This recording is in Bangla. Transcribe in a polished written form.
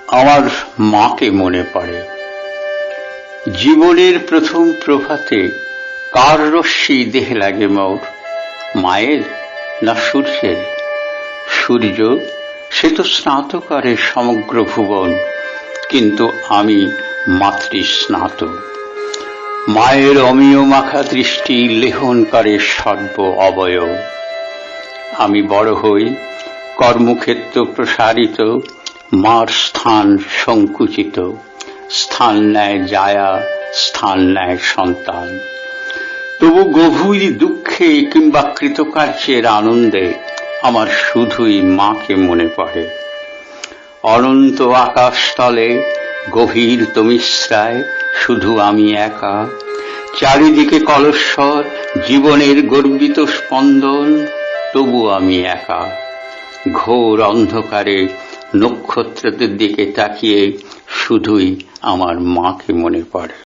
আমার মাকে মনে পড়ে। জীবনের প্রথম প্রভাতে কার রশ্মি দেহে লাগে মোর, মায়ের না সূর্যের? সূর্য সে তো স্নাত করে সমগ্র ভুবন, কিন্তু আমি মাতৃস্নাত। মায়ের অমিয় মাখা দৃষ্টি লেহন করে সর্ব অবয়ব। আমি বড় হই, কর্মক্ষেত্র প্রসারিত, মার স্থান সংকুচিত। স্থান নেয় জায়া, স্থান নেয় সন্তান। তবু গভীর দুঃখে কিংবা কৃতকার্যের আনন্দে আমার শুধুই মাকে মনে পড়ে। অনন্ত আকাশতলে গভীর তমিশ্রায় শুধু আমি একা। চারিদিকে কলস্বর, জীবনের গর্বিত স্পন্দন, তবু আমি একা। ঘোর অন্ধকারে নক্ষত্রদের দিকে তাকিয়ে শুধুই আমার মাকে মনে পড়ে।